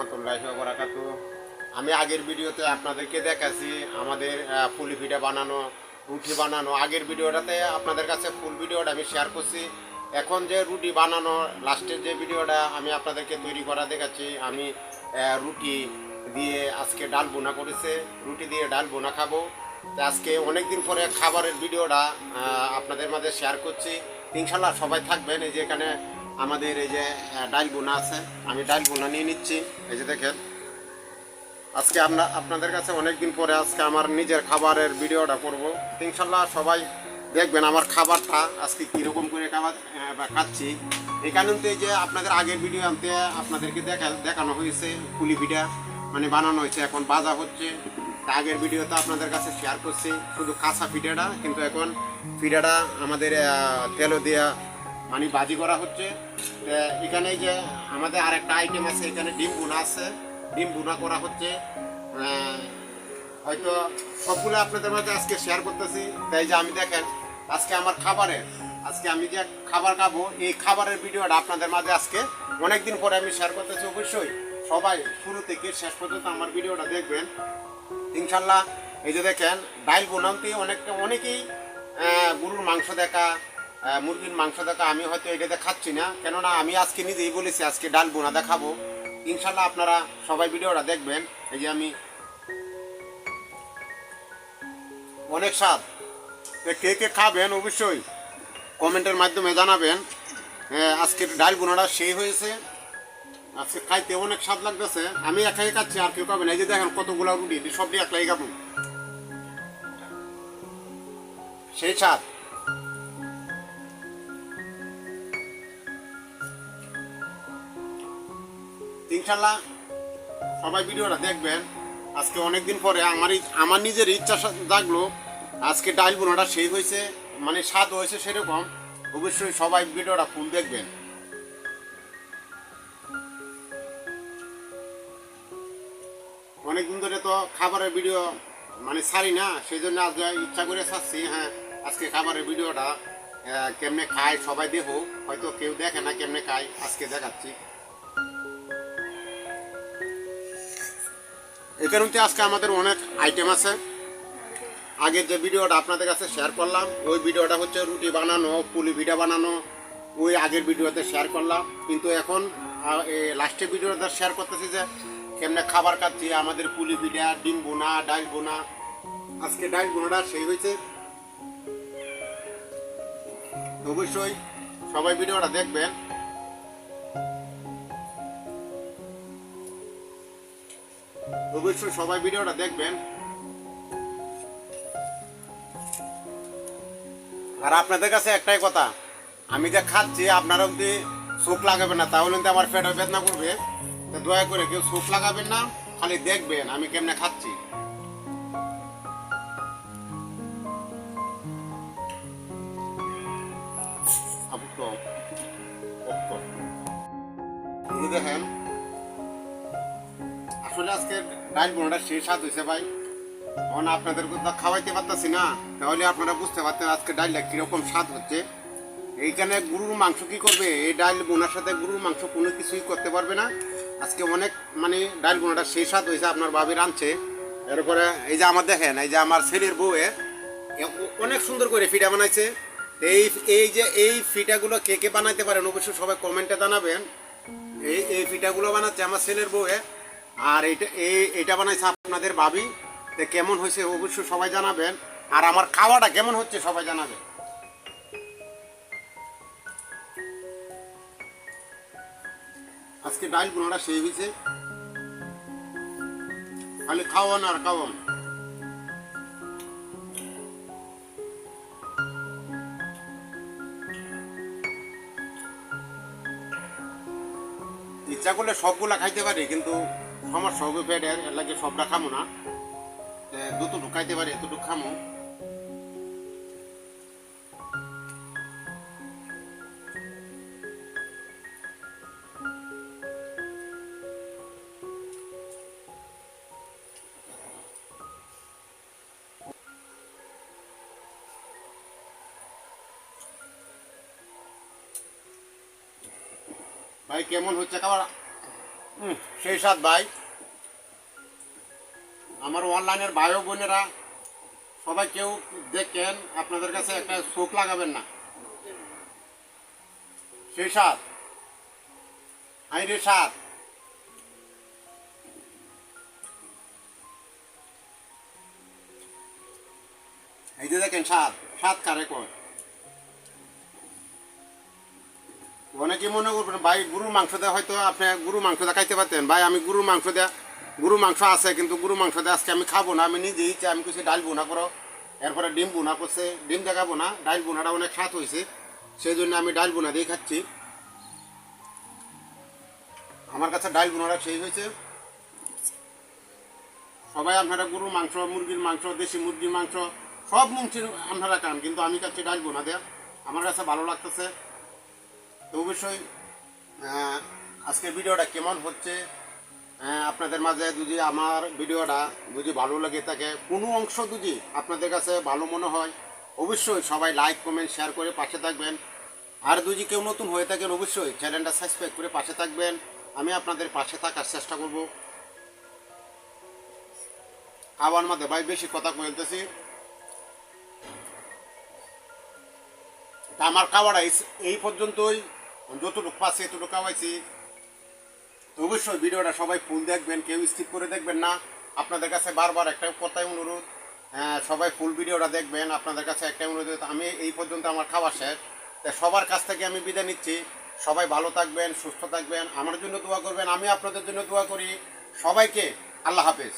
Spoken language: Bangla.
রহমতুল্লাহি ওয়া বারাকাতুহু। আমি আগের ভিডিওতে আপনাদেরকে দেখাচ্ছি আমাদের পুলি পিঠা বানানো, রুটি বানানো। আগের ভিডিওটাতে আপনাদের কাছে ফুল ভিডিওটা আমি শেয়ার করছি। এখন যে রুটি বানানো লাস্টের যে ভিডিওটা আমি আপনাদেরকে তৈরি করা দেখাচ্ছি, আমি রুটি দিয়ে আজকে ডাল বোনা করেছে, রুটি দিয়ে ডাল বোনা খাবো। তো আজকে অনেক দিন পরে খাবারের ভিডিওটা আপনাদের মাঝে শেয়ার করছি। ইনশাল্লাহ সবাই থাকবেন। এই যে এখানে আমাদের এই যে ডাল বোনা আছে, আমি ডাল বোনা নিয়ে নিচ্ছি। এই যে দেখেন, আজকে আপনাদের কাছে অনেক দিন পরে আজকে আমার নিজের খাবারের ভিডিওটা করব। ইনশাল্লাহ সবাই দেখবেন আমার খাবারটা আজকে কীরকম করে খাবার খাচ্ছি। এই কারণে যে আপনাদের আগের ভিডিও আনতে আপনাদেরকে দেখানো হয়েছে পুলি পিঠা মানে বানানো হয়েছে, এখন ভাজা হচ্ছে। আগের ভিডিওতে আপনাদের কাছে শেয়ার করছি শুধু কাঁচা পিঠাটা, কিন্তু এখন পিঠাটা আমাদের তেল দিয়া মানে ভাজি করা হচ্ছে। এখানে যে আমাদের আরেকটা আইটেম আছে, এখানে ডিম বোনা আছে, ডিম বোনা করা হচ্ছে। হয়তো সবগুলো আপনাদের মাঝে আজকে শেয়ার করতেছি। তাই যে আমি দেখেন আজকে আমার আজকে আমি যে খাবার খাবো, এই খাবারের ভিডিওটা আপনাদের মাঝে আজকে অনেকদিন পরে আমি শেয়ার করতেছি। অবশ্যই সবাই শুরু থেকে শেষ পর্যন্ত আমার ভিডিওটা দেখবেন ইনশাল্লাহ। এই যে দেখেন ডাল বোনাতে অনেকেই গরুর মাংস দেখা, মুরগির মাংস দেখা, আমি হয়তো এটাতে খাচ্ছি না, কেননা আমি আজকে নিজেই বলেছি আজকে ডাল বোনা দেখাবো। ইনশাল্লাহ আপনারা সবাই ভিডিওটা দেখবেন। এই যে আমি অনেক স্বাদ, কে কে খাবেন অবশ্যই কমেন্টের মাধ্যমে জানাবেন। আজকের ডাল বোনাটা সেই হয়েছে, আজকে খাইতে অনেক স্বাদ লাগতেছে। আমি একাই খাচ্ছি, আর কেউ খাবেন। এই যে দেখেন কতগুলো রুটি, সব দিয়ে একলাই খাবো, সেই স্বাদ। ইনশাল্লাহ সবাই ভিডিওটা দেখবেন। আজকে অনেকদিন পরে আমার নিজের ইচ্ছা জাগলো, আজকে ডাল বোনাটা সেই হয়েছে, মানে স্বাদ হয়েছে সেরকম। অবশ্যই সবাই ভিডিওটা ফুল দেখবেন। অনেকদিন ধরে তো খাবারের ভিডিও মানে ছাড়ি না, সেই জন্য আজ ইচ্ছা করে ছাড়ছি। হ্যাঁ, আজকে খাবারের ভিডিওটা কেমনে খায় সবাই দেখো, হয়তো কেউ দেখে না কেমনে খায়, আজকে দেখাচ্ছি। এই কারণে আজকে আমাদের অনেক আইটেম আছে। আগের যে ভিডিওটা আপনাদের কাছে শেয়ার করলাম, ওই ভিডিওটা হচ্ছে রুটি বানানো, পুলি পিঠা বানানো, ওই আগের ভিডিওতে শেয়ার করলাম। কিন্তু এখন লাস্টের ভিডিওটা শেয়ার করতেছি যে কেমনে খাবার খাচ্ছি, আমাদের পুলি পিঠা, ডিম বোনা, ডাল বোনা। আজকে ডাল বোনাটা সেই হয়েছে। অবশ্যই সবাই ভিডিওটা দেখবেন। অবশ্যই সবাই ভিডিওটা দেখবেন। আর আপনাদের কাছে একটাই কথা, আমি যে খাচ্ছি আপনারা যদি চোখ লাগাবেন না, তাহলে কিন্তু আমার পেটে বেদনা করবে। তো দয়া করে কেউ চোখ লাগাবেন না, খালি দেখবেন আমি কেমনে খাচ্ছি। দেখেন আসলে আজকে ডাল বোনাটা সেই স্বাদ হয়েছে ভাই। এখন আপনাদের খাওয়াইতে পারতেছি না, তাহলে আপনারা বুঝতে পারতেন আজকে ডালটা কিরকম স্বাদ হচ্ছে। এইখানে গরুর মাংস কি করবে, এই ডাল বোনার সাথে গরুর মাংস কোনো কিছুই করতে পারবে না। আজকে অনেক মানে ডাল বোনাটা সেই স্বাদ হয়েছে, আপনার বাবি রাঁধছে। এরপরে এই যে আমার দেখেন, এই যে আমার ছেলের বউয়ে অনেক সুন্দর করে পিঠা বানাইছে। এই পিঠাগুলো কে কে বানাইতে পারেন অবশ্যই সবাই কমেন্টে জানাবেন। এই পিঠাগুলো বানাচ্ছে আমার ছেলের বউয়ে, আর এইটা বানাইছে আপনাদের ভাবি। তো কেমন হয়েছে অবশ্যই সবাই জানাবেন, আর আমার খাওয়াটা কেমন হচ্ছে সবাই জানাবেন। আজকে ডাল বোনাটা সেই হয়েছে, খালি খাওয়ান আর খাওয়ান। ইচ্ছা করলে সবগুলা খাইতে পারি, কিন্তু সমস্যা হবে পেটের, এর লাগে সবটা খামো না। যতটুকু খাইতে পারি এতটুকু খামো। ভাই কেমন হচ্ছে খাবার? সেই সাথ ভাই, আমার অনলাইনের ভাই ও বোনেরা সবাই কেউ দেখেন, আপনাদের কাছে একটা চোখ লাগাবেন না। সেই সাথ আইরে সাথ, এই যে দেখেন সাত সাত কারে কয়। অনেকে মনে করবেন ভাই গরুর মাংস দেওয়া, হয়তো আপনি গরুর মাংস দেওয়া খাইতে পারতেন। ভাই আমি গরুর মাংস দেওয়া, গরুর মাংস আছে কিন্তু গরুর মাংস দেওয়া আজকে আমি খাবো না। আমি নিজে ইচ্ছে আমি কিছু ডাল বোনা করো, এরপরে ডিম বোনা করছে, ডিম দেখাবো না, ডাল বোনাটা অনেক স্বাদ হয়েছে, সেই জন্য আমি ডাল বোনা দিয়ে খাচ্ছি। আমার কাছে ডাল বোনাটা সেই হয়েছে। সবাই আপনারা গরুর মাংস, মুরগির মাংস, দেশি মুরগির মাংস সব মাংস আপনারা খান, কিন্তু আমি খাচ্ছি ডাল বোনা দেওয়া, আমার কাছে ভালো লাগতেছে। তো অবশ্যই আজকে ভিডিওটা কেমন হচ্ছে, আপনাদের মাঝে যদি আমার ভিডিওটা যদি ভালো লাগে থাকে, কোনো অংশ যদি আপনাদের কাছে ভালো মনে হয়, অবশ্যই সবাই লাইক কমেন্ট শেয়ার করে পাশে থাকবেন। আর যদি কেউ নতুন হয়ে থাকেন অবশ্যই চ্যানেলটা সাবস্ক্রাইব করে পাশে থাকবেন। আমি আপনাদের পাশে থাকার চেষ্টা করব। খাওয়ার মধ্যে ভাই বেশি কথা বলতেছি, তা আমার খাওয়াটা এই পর্যন্তই, যতটুকু পাচ্ছি এতটুকু খাওয়াইছি। তো অবশ্যই ভিডিওটা সবাই ফুল দেখবেন, কেউ স্কিপ করে দেখবেন না। আপনাদের কাছে বারবার একটা কথাই অনুরোধ, সবাই ফুল ভিডিওটা দেখবেন। আপনাদের কাছে একটা অনুরোধ, আমি এই পর্যন্ত আমার খাওয়া শেষ। তাই সবার কাছ থেকে আমি বিদায় নিচ্ছি। সবাই ভালো থাকবেন, সুস্থ থাকবেন, আমার জন্য দোয়া করবেন, আমি আপনাদের জন্য দোয়া করি। সবাইকে আল্লাহ হাফেজ।